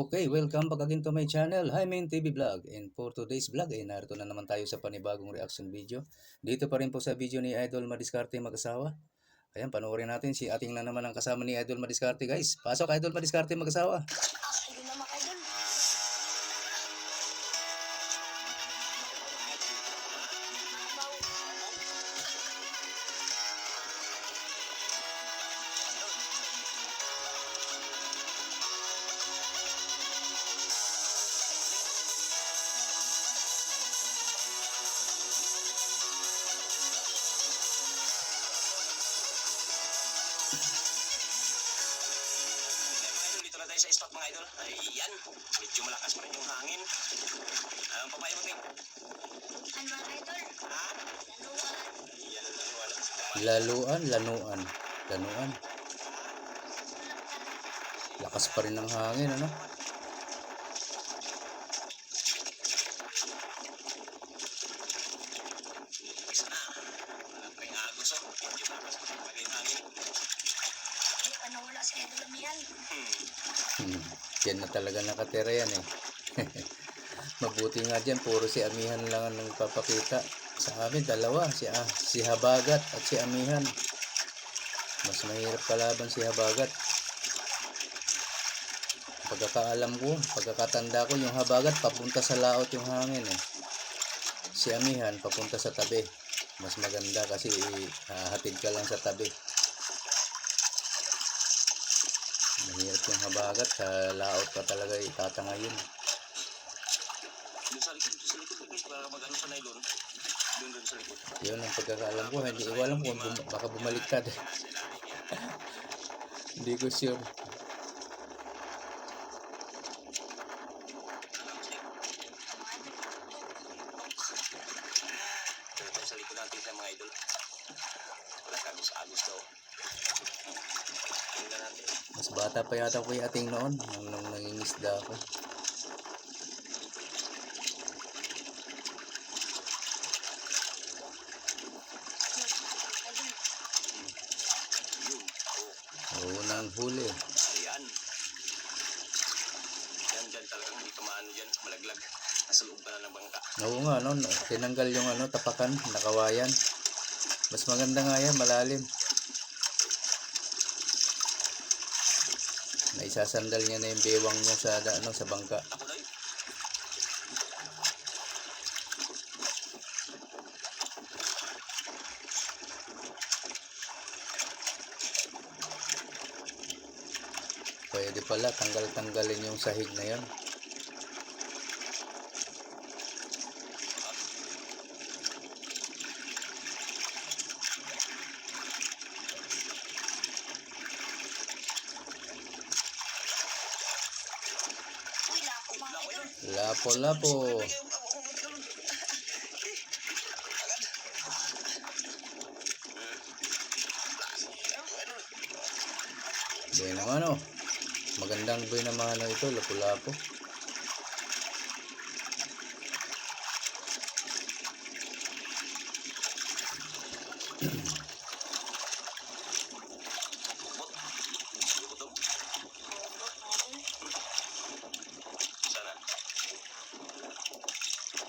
Okay, welcome back again to my channel, Jaime TV Vlog. And for today's vlog, narito na naman tayo sa panibagong reaction video. Dito pa rin po sa video ni Idol Madiskarte mag-asawa. Ayan, panoorin natin si ating na naman ang kasama ni Idol Madiskarte, guys. Pasok, Idol Madiskarte mag-asawa. Sa spot mga idol. Ayan, medyo malakas pa rin yung hangin. Ang papayo mo, Ting? Ano mga idol? Ha? Lanuan. Ayan, Lanuan. Lakas pa rin ng hangin, ano? Isa na. May agos, oh. Medyo malakas pa rin yung hangin. Nawala si Idol Amihan. Yan na talaga nakatira yan eh. Mabuti nga dyan, puro si Amihan lang ang nagpapakita. Sa amin, dalawa, si Habagat at si Amihan. Mas mahirap kalaban si Habagat. Pagkakatanda ko, yung Habagat papunta sa laot yung hangin eh. Si Amihan papunta sa tabi. Mas maganda kasi hahatid ka lang sa tabi. Mahirap yung Habagat, sa laot pa talaga itatangayin. Doon sa likod, para mag-ano sa nylon. Doon sa likod. Yun ang pagkakaalam ko, hindi ko alam kung baka bumaliktad. Hindi ko sure. Doon sa likod natin sa mga idol. Wala kami sa agos daw. Tingnan natin. Mas bata pa yata ko yung ating noon, nung nangingisda ako. Unang huli. Ayan. Dyan talagang hindi ka maano dyan. Malaglag. Nasa loob pa na ng bangka. Oo nga, no, tinanggal yung tapakan, nakawayan. Mas maganda nga yan, malalim. Naisasandal niya na yung bewang niya sa bangka. Ako doy. Pwede pala, tanggalin yung sahig na yan. Uy, lapo mga idol. Lapo. Buhay naman oh. Magandang buhay naman ito, lapo-lapo. Sana.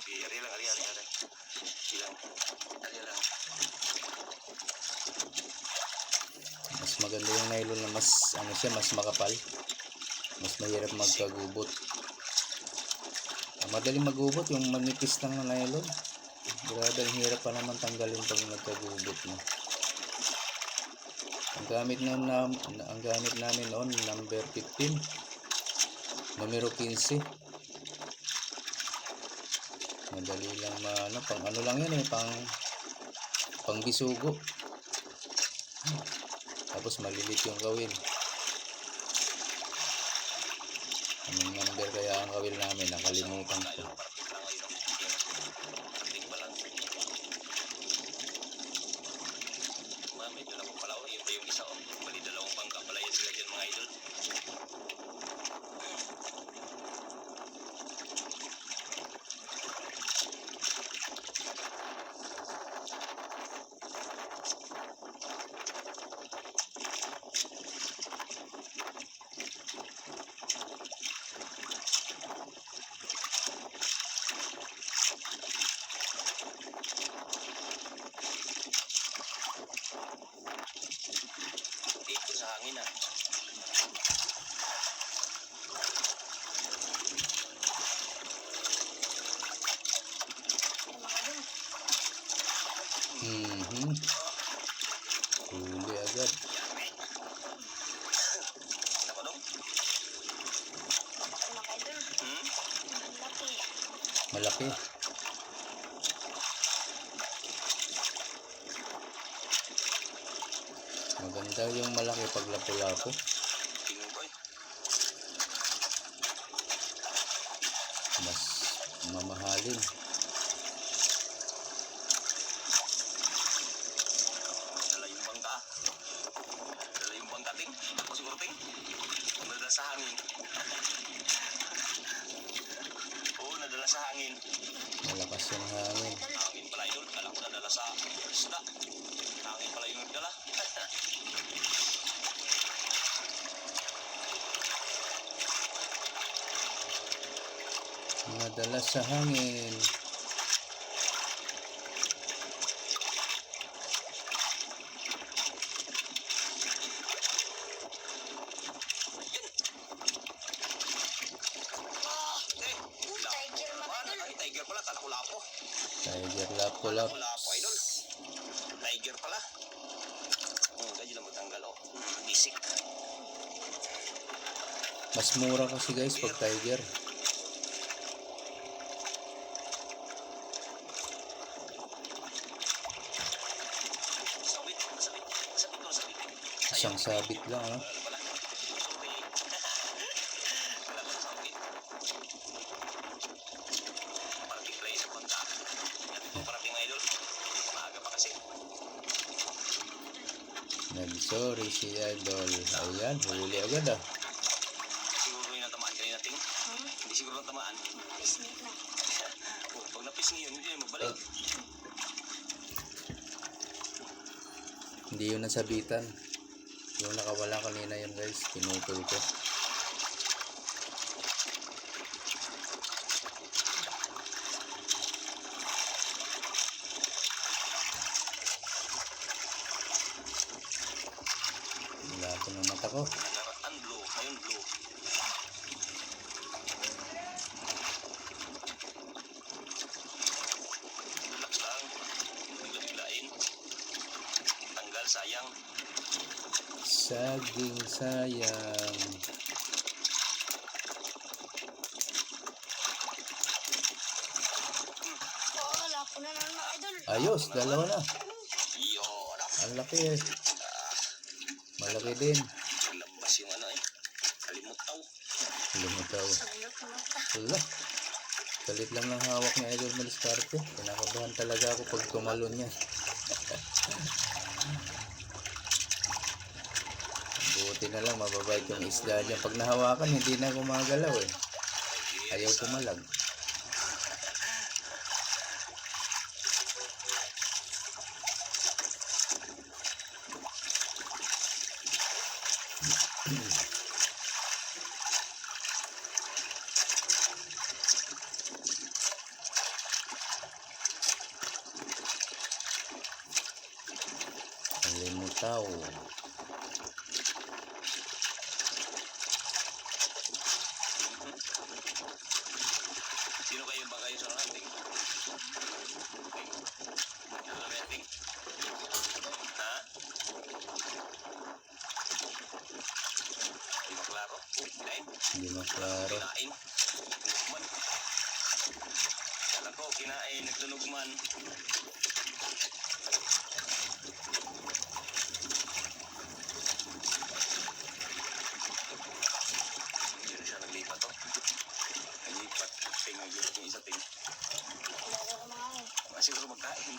Ari lang. Ari lang. Mas maganda yung nylon na mas mas makapal. Mas mahirap magkagubot. Madaling magubot yung manipis lang na nylon. Grabe, ang hirap pa naman tanggalin pag nagkagubot mo. Ang gamit namin noon, number 15. Numero 15. Madali lang pang ano lang yan eh, pang bisugo. Tapos malilit yung kawil. Anong number kaya ang kawil namin? Nakalimutan ko. Medyo na po pala. Yun pa yung isa. Bali dalawang bangka pala yan sila dyan mga idol. Mga idol. Mhm. Huli agad. Ako dong. Mga idol. Hmm? Ang laki. Malaki. Maganda yung malaki pag lapu-lapo. Tingnan ko eh. Mas mamahalin. Dala yung bangka. Dala yung bangka, ting. Ako siguro, ting. Nadala sa hangin. Oo, nadala sa hangin. Malakas yung hangin. Hangin pala, idol. Kala ko nadala sa isda. Hangin pala yung nagdala. Nadala sa hangin. Eh, Tiger, mga idol. Ay, tiger pala. Kala ko lapo. Tiger lapu-lap. Lapo, idol. Tiger pala. Ganyan lang matanggal, oh. Bisik. Mas mura kasi guys pag tiger. Sabit, sabit. Sabit ko, sabit. Isang sabit lang ah. Wala pala. Wala pala sabit. Parating play sa punta. At ito parating, idol. Maaga pa kasi. Nag-sorry si Idol. Ayan, huli agad ah. Siguro yung natamaan kanina, ting. Hindi siguro natamaan. Pisngi na. Oh, pag napisngi yun, hindi na magbalik. Hindi yun nasabitan. Yung nakawala kanina yun guys. Pinutol ko. Wala ko ng mata ko. Nagaraan, blue. Ngayon, blue. Relax lang. Bigla-biglain. Tanggal, sayang. Saging sayang. Oh, lako na naman mga idol. Ayos, dalawa na. Yun, ah. Ang laki eh. Malaki din. Lambas yung ano eh. Kalimutaw. Lumitaw. Salot na mata. Wala. Galit lang ng hawak ni Idol Maliscarte. Kinakabahan talaga ako pag tumalon niya. Buti na lang mababait yung isda dyan. Pag nahawakan, hindi na gumagalaw eh. Ayaw tumalag. Kalimutaw. Sino kayo ba kayo sa hunting? Ano na hunting? Ha? Di ba klaro? Kinain? Hindi maklaro. Kinain. Nagtunugman. Kala ko, kinain, nagtunugman. Hindi na siya naglipat, oh. Naglipat. Tingnan yung isa ting. Lalo ko mga idol. Siguro magkain.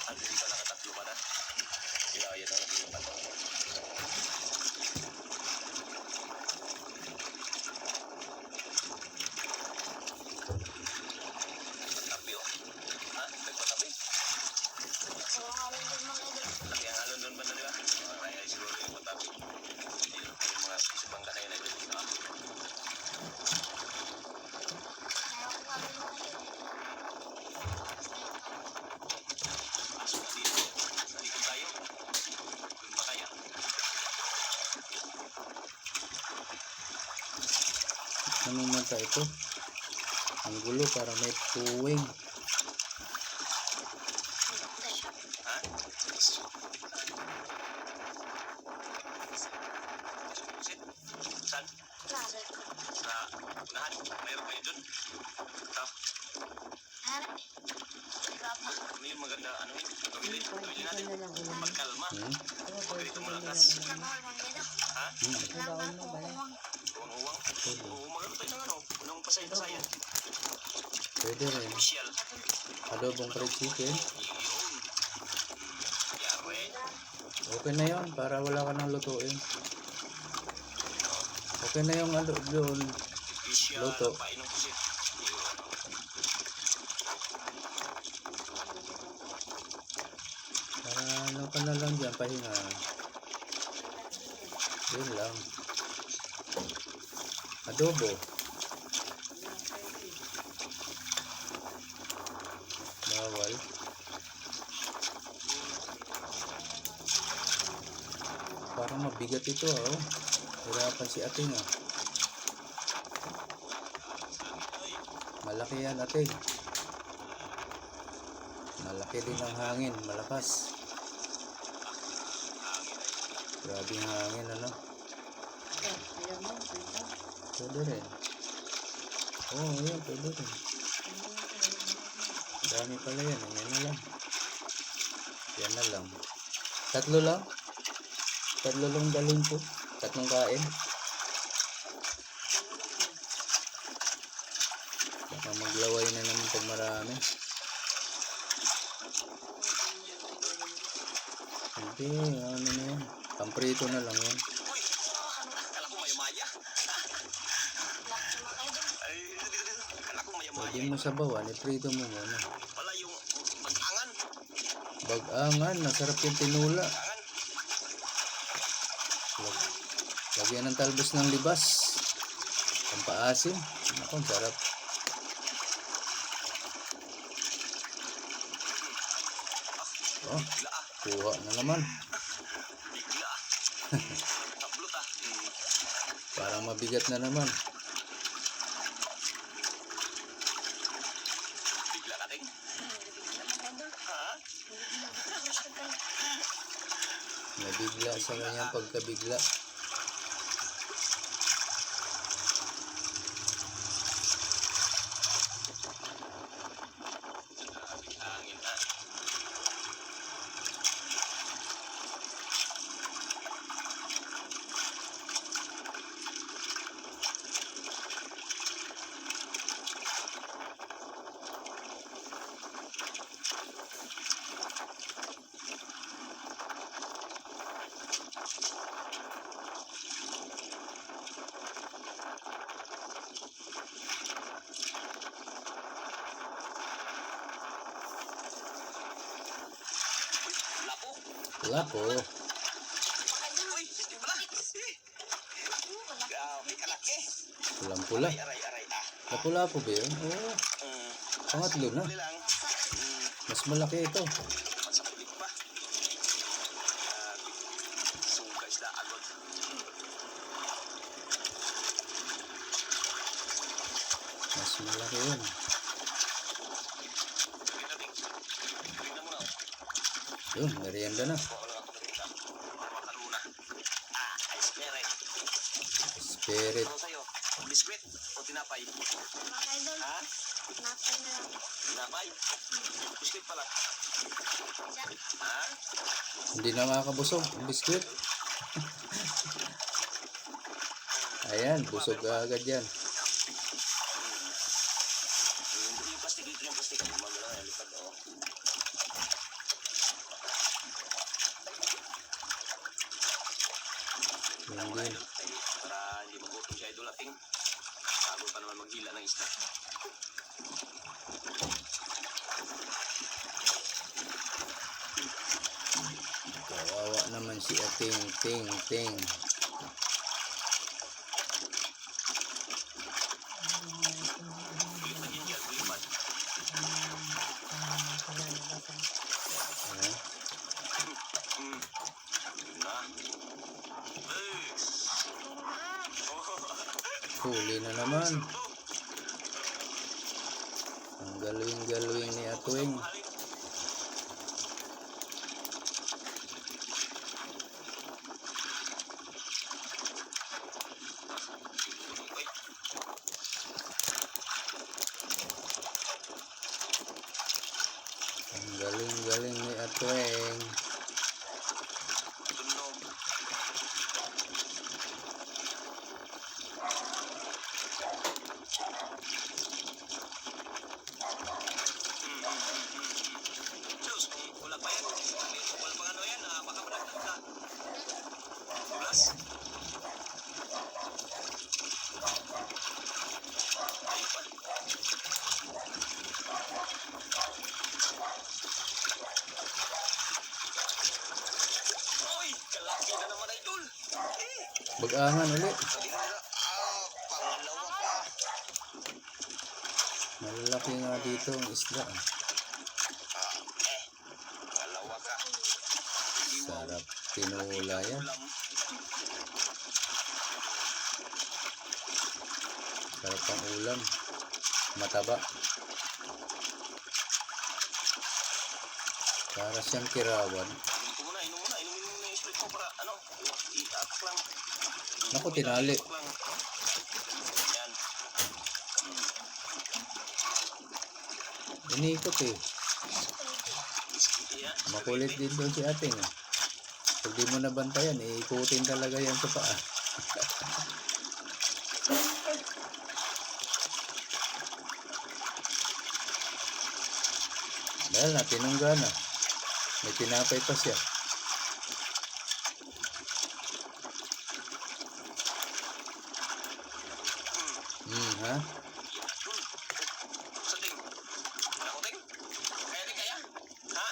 At hindi pa nakatatlo pa na. Kaya na naglipat, oh. Tabi, oh. Ha? Nagpatabi? Namumanta ito. Ang gulo para may puwing. Ha? Saan? Nasa ko. Sa unahan? Mayroon kayo dun? Ito. Ano? Graba. Ano yung maganda, ano yun? Gawin natin. Magkalma. Hmm? Huwag ganito malakas. Kamahal mang dito. Ha? Kailangan ko umang. Uwang-uwang. Oo, magano tayo ng ano? Unang pasayin-pasayan. Pwede rin. Michelle. Adobong fried chicken. Yun. Yari. Okay na yon para wala ka nang lutuin. Okay na yung ano doon. Michelle. Luto. Painom ko siya. Yun. Para ano ka na lang dyan, pahinga. Yun lang. Adobo. Bawal. Parang mabigat ito oh. Hirapan si ating ah. Malaki yan ating. Malaki din ang hangin, malakas. Grabe ang hangin ano. Pwede rin. Oo, yan, pwede rin. Dami pala yan, yan na lang. Yan na lang. Tatlo lang? Tatlo lang dalhin po. Tatlong kain. Baka maglaway na naman pag marami. Hindi, ano na yan. Pamprito na lang yan. Uy! Kala ko maya-maya. Laki mga idol. Ay, dito. Kala ko maya-maya. Pwede mo sabawan, iprito mo muna. Pala yung mag-angan. Bag-angan, nasarap yung tinula. Angan. Lagyan ng talbos ng libas. Pampaasim. Ako, ang sarap. Oh, Bigla ah. kuha na naman. Bigla ah. Tablot ah. Parang mabigat na naman. Bigla ka ting. Mga idol. Ha? Gusto ko. Nabigla sa kanyang pagkabigla. Angin ah. Lapo. Lako. Uy, hindi pala. Grabe kalaki. Pulang-pula. Aray ah. Lapu-lapo ba yun? Oo. Pangatlo na. Huli lang. Mas malaki ito. Sa kulit pa. Sungka isda agad. Mas malaki yun. Gawin na muna. Yun, merienda na. Kuha ko lang ako ng isa. Makan muna. Ay, spirit. Spirit. Ano sa'yo? Biskuit o tinapay? Mga idol. Ha? Napay na lang. Tinapay? Biskuit pala. Isa. Ha? Hindi na makakabusog ang biskuit. Ayan, busog ka agad yan. Yung plastic dito yung plastic. Magano yan, lipad o. Yun din. Para hindi magutom si Idol Ating. Bago pa naman maghila ng isda. Kawawa naman si Ating. Ting, ting. Lagyan dyan, lipad. Ayan. Yun na. Hey! Oh. Huli na naman. Sarap to. Ang galing-galing ni Atwing. Mahalin. Uy, Ang galing-galing ni Atwing. tunog. Diyos, kung wala pa yan, wala pang ano yan, baka malagdag ka. Plus? Ay pa. Oy, kalaki na naman, idol. Bag-angan ulit. Sabi na nila, pangalawa pa. Malaki nga dito ang isda. Dalawa ka. Sarap tinula yan. Ulam. Sarap ang ulam. Mataba. Para siyang kirawan. Inom ko muna, inom muna. Inumin mo yung split ko para ano, i-atak lang. Naku, tinali. Atak lang. Yan. Inikot eh. Yan. Makulit din doon si ating. Pag di mo nabantayan, iikutin talaga yan sa paa. Dahil na, tinungga na. May tinapay pa siya. Ha? Sa ting. Ako ting. Kaya ting kaya? Ha?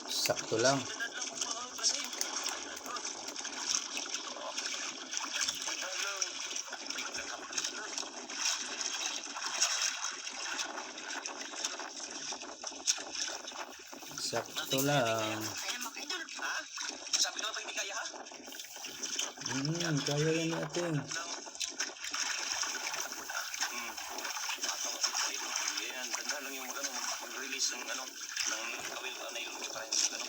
Sakto lang. Dadad lang kung ano yung plasin. Sakto lang. Kaya mga idol. Ha? Sabi ko na pag hindi kaya ha? Kaya yan ni ating. Yan, tanda lang yung mag-release ng ano, ng kawil na yung para yung ano.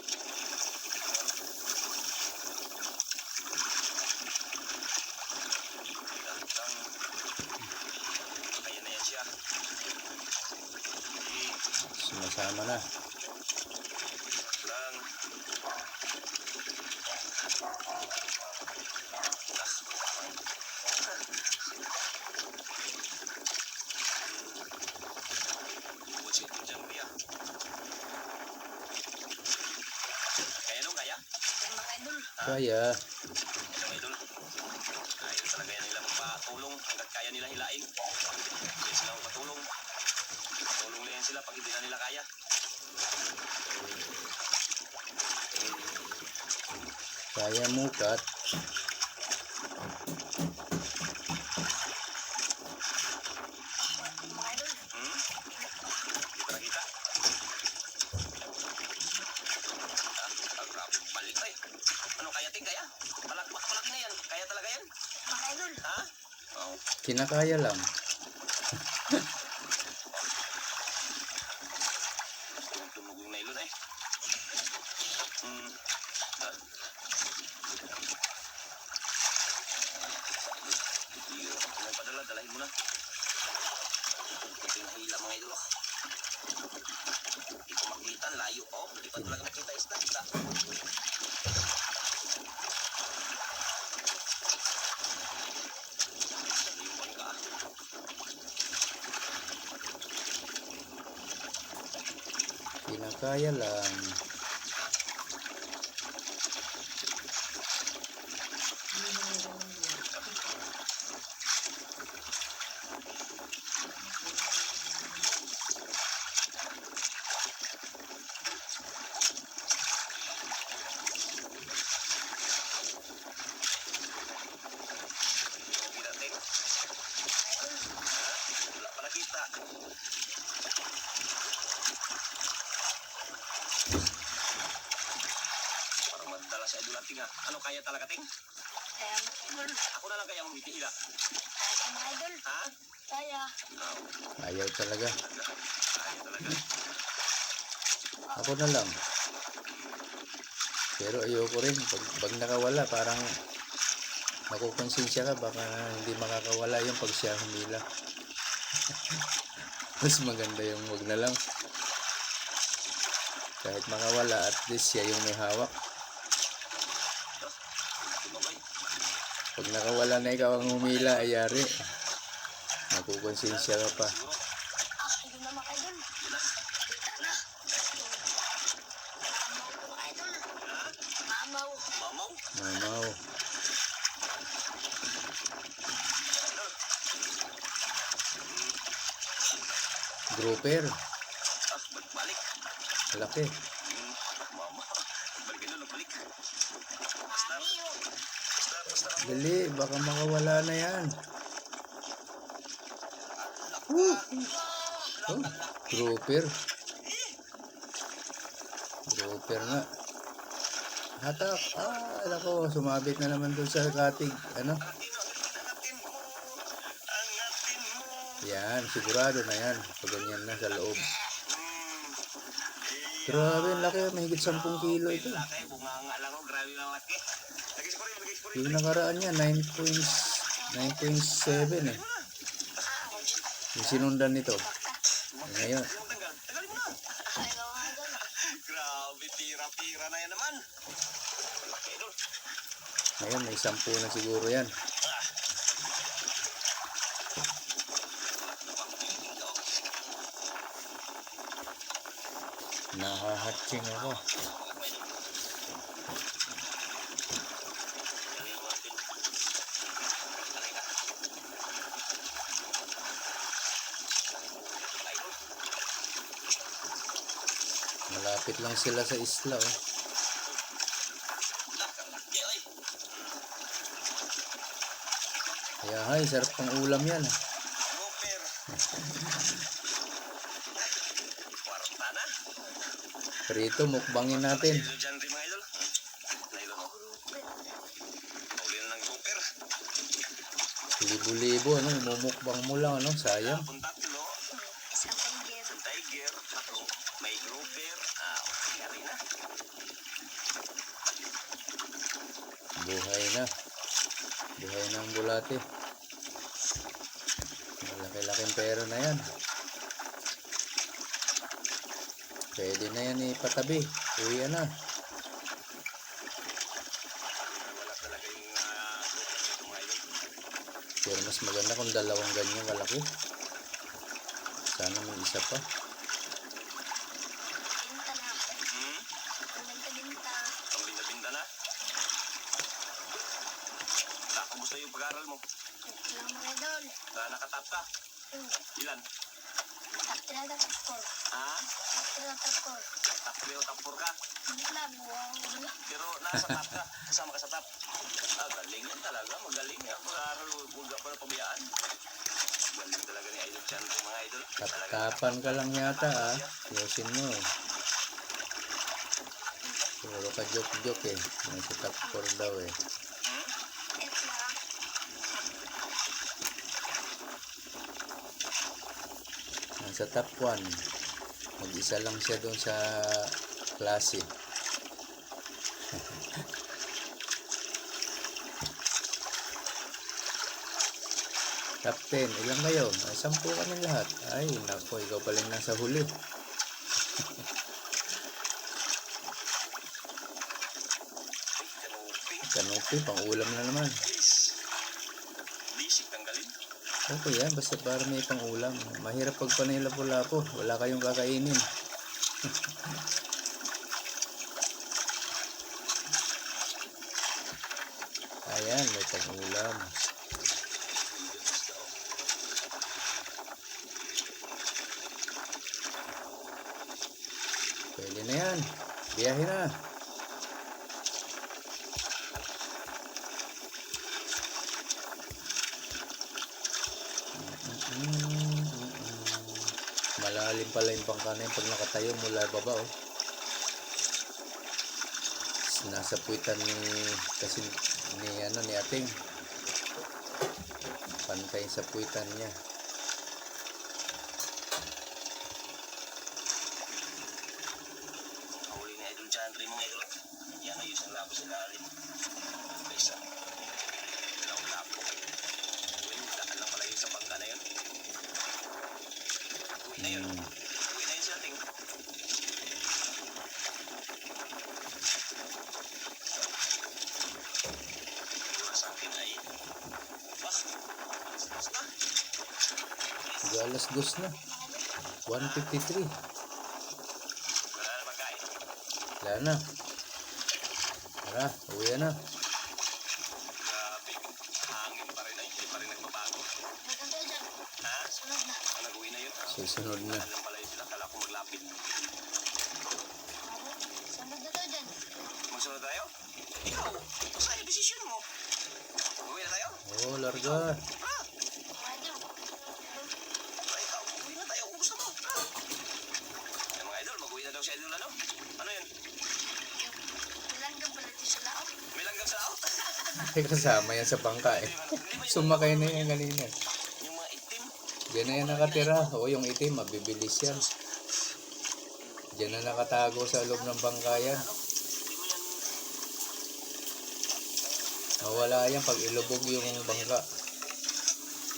Kaya na yan siya. Sumasama na. Lang. Buat siya ito dyan, kuya. Kaya nung kaya? Kaya mga idol. Kaya. Mga idol. Kaya talaga yan nila magpatulong hanggat kaya nila hilain. Kaya sila magpatulong. Tulong lang yan sila pag hindi na nila kaya. Kaya mukat. Mga idol. Kita na kita. Balik tayo. Ano kaya ting kaya? Malaki na yan. Kaya talaga yan? Mga idol. Ha? Oo. Kinakaya lang. Tumunog yung nylon eh. Kung padala, dalahin mo na. Ito yung nahila mga idol. Hindi ko makita, layo. Oh, hindi pa talaga nakita isda. Yung bangka. Kinakaya lang. Yung pinating. Wala pa nakita. Parang madala sa idol ating ha. Ano kaya talaga ting? Kaya mga idol. Ako na lang kaya magbitihila. Kaya ka mga idol. Ha? Kaya. Ayaw talaga. Ayaw talaga. Ako na lang. Pero ayoko rin. Pag nakawala, parang makukonsensya ka. Baka hindi makakawala yung pag siya humila. Mas maganda yung wag na lang. Kahit makawala, at least siya yung may hawak. Okay. Pag nakawala na ikaw ang humila, ayari. Makukonsensya ka pa. Siguro. Ayun na mga idol. Kita na. Mamaw ko mga idol. Ha? Mamaw. Mamaw? Mamaw. Grouper. Balik. Laki. Mama. Balik doon, balik. Mamiyo. Basta. Dali, baka makawala na yan. Oh, grouper. Grouper nga. Hatak. Ako, sumabit na naman doon sa katig. Ano? Angatin mo. Angatin mo. Yan, sigurado na yan. Pag ganyan na sa loob. Hmm. Grabe, laki. Mahigit 10 kilo ito. Laki, bunganga lang oh. Grabe lang laki. Lagis ko rin. Yung nakaraan niya, 9.7 eh. Yung sinundan nito. Ngayon, Yung tanggal. Tanggalin mo na. Ayaw mga idol. Grabe, tira-tira na yan naman. Laki doon. ngayon may 10 na siguro yan. Nahahatching ako. Malapit lang sila sa isla oh. Kaya hay, sarap pang ulam yan. Super. Kwarta na. Prito, mukbangin natin. Idol dyan rin mga idol. Nailon mo. Pauli na ng grouper. Libo-libo, ano, mumukbang mo lang, ano, sayang. Tapon tatlo. Isang tiger. Isang tiger. Tatlo. May grouper. Kaya rin na. Buhay na. Buhay ng bulate. Malaki-laking pera na yan. Pwede na yan ipatabi. Uwi na. Wala talaga yung grouper dito mga idol. Pero mas maganda kung dalawang ganyan kalaki. Sana may isa pa. Binta na. Binta. Ang binta-binta na. Kumusta yung pag-aaral mo? Ito lang mga idol. Nakatap ka? Ilan? Tinatap ko. Ha? Tinatap ko. Top 3 o top 4 ka? Hindi lang. Wala. Pero nasa top ka? Kasama ka sa top? Galing yan talaga. Magaling yan. Pag-aaral, huwag ka pa na pabayaan. Galing talaga ni Idol Chan mga idol. Taptapan ka lang yata ah. Yosin mo. Puro ka joke-joke eh. Nasa top 4 daw eh. Ito lang. Nasa top 1. Mag-isa lang siya doon sa klase. Top 10. Ilan kayo? 10 kami lahat. Ay, nako. Ikaw pala yung nasa huli. Kanupi, pang ulam na naman. Bisik tanggalin. Okay yan, basta para may pang ulam. Mahirap pag panay lapo-lapo. Wala kayong kakainin. Ayan, may pang ulam. Pwede na yan. Biyahe na. Malalim pala yung pangkanin pag nakatayo mula baba oh. Nasa puwitan ni kasi ni ating pantay sa puwitan niya. Huli ni Idol Chandra mga idol. Yan o, isang lapo sa lalim. Isa. Dalawang lapo. Uy, daan lang pala yun sa bangka na yun. Uwi na yun. Uwi na yun sa ating. Siguro sa akin ay... Bah! Alas na. Alas 2 na. 1:53. Wala na magkain. Wala na. Tara, uwi na. Grabe. Hangin pa rin ay. Hindi pa rin nagbabago. Maganda dyan. Ha? Sunod na. Nag-uwi na yun. Susunod na. Alam pala yun sila. Kala ko maglapit. Sunod na daw dyan. Magsunod tayo? Ikaw, sa'yo desisyon mo. Uwi na tayo? Oh, larga. Ha? Idol. Ikaw, uwi na tayo kung gusto mo. Ha? Yung mga idol, mag-uwi na daw si idol ano? Ano yun? Ilanggam pala ito sa laot. May langgam sa out? Ay, kasama yan sa bangka eh. Sumakay na yan kanina. Yung mga itim. Diyan na yan nakatira. O, yung itim, mabibilis yan. Diyan na nakatago sa loob ng bangka yan. Hindi mo yan... Mawala yan pag ilubog yung bangka.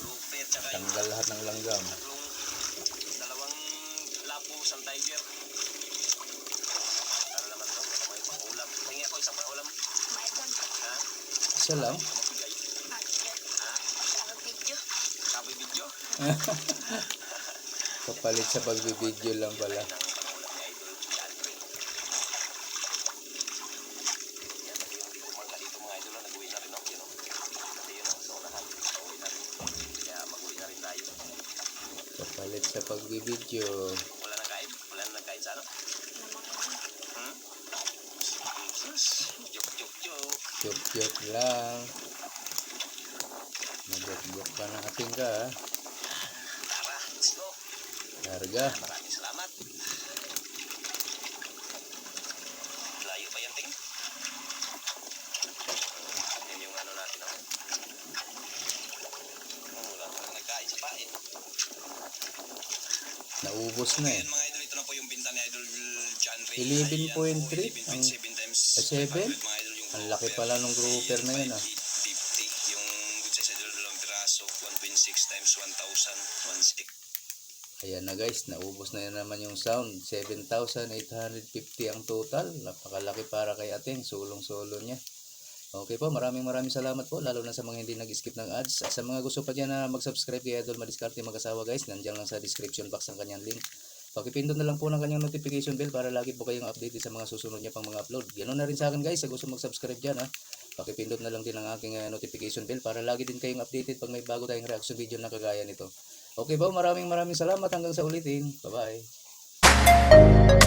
Lupit, tsaka yung Tanggal lahat ng langgam. dalawang lapo sa tiger. Para naman to, may pang-ulam. Hingi ako isang pang-ulam. Mga idol. Ha? Isa lang. Hindi ko magbigay. Ha? Sa video. Sabi video? Kapalit sa pagbibideo lang pala. Ng pang-ulam ni Idol Chandra. Yan, pati yung dito mga dito mga idol, nag-uwi na rin ako. Yun, pati yun, sa unahan. Uwi na rin. Kaya mag-uwi na rin tayo. Kapalit sa pagbibideo. Wala nang kain? Wala nang kain sa ano? Hmm? Sus! Juk, juk, juk. Cute lang. Mag-joke ka ng ating ka ha. Tara, let's go. Larga. Maraming salamat. Layo pa yan, Ting. Yan yung ano natin, oh. Wala pa nagkain sa pain. Naubos na eh. Ayan mga idol, ito na po yung binta ni Idol Chandra. 11.3 ang 11.7 times 7? 500 mga idol yung Ang laki pala nung grouper na yun ah. 50. Yung good size idol dalawang piraso 1.6 times 1,000 1.6. Ayan na guys, naubos na naman yung sound. 7,850 ang total. Napakalaki para kay ating. Sulong-solo niya. Okay po, maraming salamat po. Lalo na sa mga hindi nag-skip ng ads. Sa mga gusto pa dyan na mag-subscribe kay Idol Madiskarte Mag-asawa guys, nandiyan lang sa description box ang kanyang link. Pakipindot na lang po ng kanyang notification bell para lagi po kayong update sa mga susunod niya pang mga upload. Ganoon na rin sa akin guys, sa gusto mag-subscribe dyan ha. Pakipindot na lang din ang aking notification bell para lagi din kayong updated pag may bago tayong reaction video na kagaya nito. Okay po, maraming salamat hanggang sa ulitin. Bye-bye.